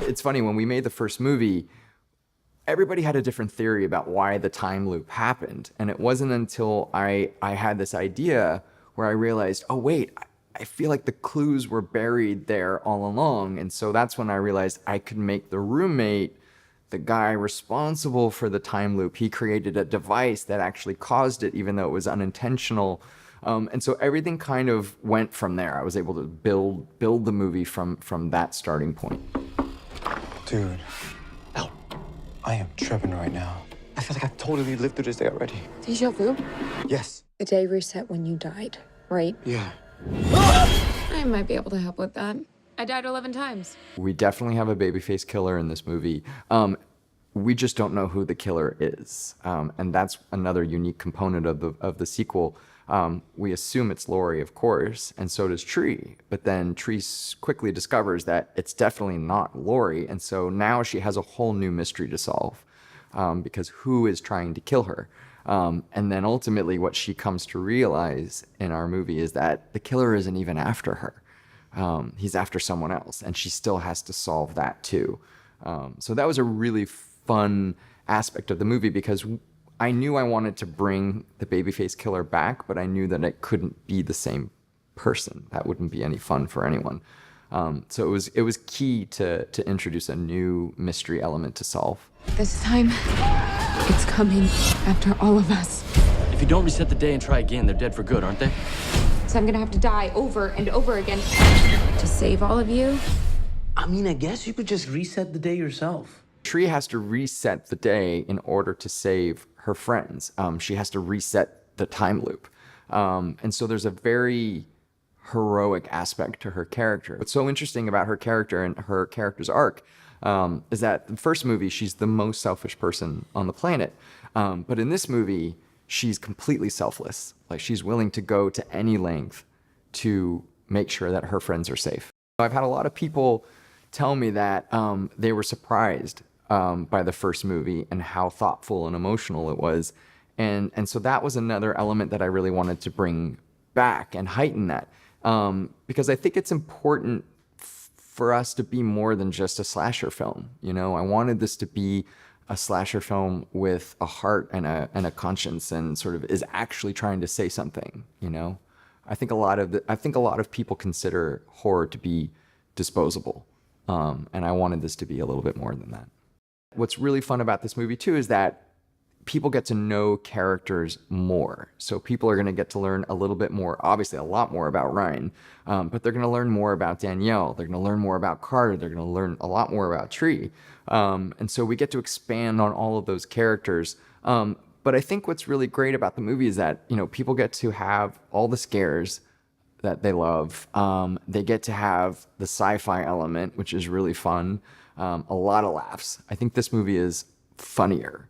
It's funny, when we made the first movie, everybody had a different theory about why the time loop happened. And it wasn't until I had this idea where I realized, oh wait, I feel like the clues were buried there all along. And so that's when I realized I could make the roommate the guy responsible for the time loop. He created a device that actually caused it, even though it was unintentional. And so everything kind of went from there. I was able to build the movie from that starting point. Dude, I am tripping right now. I feel like I've totally lived through this day already. Deja vu? Yes. The day reset when you died, right? Yeah. I might be able to help with that. I died 11 times. We definitely have a babyface killer in this movie. We just don't know who the killer is. And that's another unique component of the sequel. We assume it's Laurie, of course, and so does Tree. But then Tree quickly discovers that it's definitely not Laurie. And so now she has a whole new mystery to solve, because who is trying to kill her? And then ultimately what she comes to realize in our movie is that the killer isn't even after her. He's after someone else, and she still has to solve that too. So that was a really fun aspect of the movie, because I knew I wanted to bring the babyface killer back, but I knew that it couldn't be the same person. That wouldn't be any fun for anyone. So it was key to introduce a new mystery element to solve. This time, it's coming after all of us. If you don't reset the day and try again, they're dead for good, aren't they? So I'm gonna have to die over and over again to save all of you. I mean, I guess you could just reset the day yourself. Tree has to reset the day in order to save her friends. She has to reset the time loop. And so there's a very heroic aspect to her character. What's so interesting about her character and her character's arc is that the first movie, she's the most selfish person on the planet. But in this movie, she's completely selfless. Like, she's willing to go to any length to make sure that her friends are safe. I've had a lot of people tell me that they were surprised by the first movie and how thoughtful and emotional it was. And so that was another element that I really wanted to bring back and heighten that. Because I think it's important for us to be more than just a slasher film. You know, I wanted this to be a slasher film with a heart and a conscience, and sort of is actually trying to say something, you know? I think a lot of people consider horror to be disposable. And I wanted this to be a little bit more than that. What's really fun about this movie too is that people get to know characters more. So people are gonna get to learn a little bit more, obviously a lot more about Ryan, but they're gonna learn more about Danielle, they're gonna learn more about Carter, they're gonna learn a lot more about Tree. And so we get to expand on all of those characters. But I think what's really great about the movie is that, you know, people get to have all the scares that they love. They get to have the sci-fi element, which is really fun. A lot of laughs. I think this movie is funnier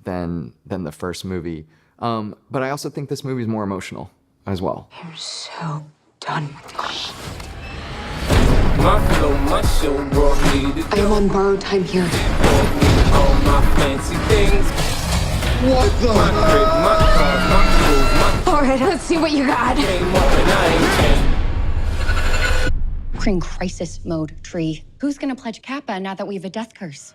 than the first movie. But I also think this movie is more emotional as well. I'm so done with this. I am on borrowed time here. What the? All right, let's see what you got. We're in crisis mode, Tree. Who's gonna pledge Kappa now that we have a death curse?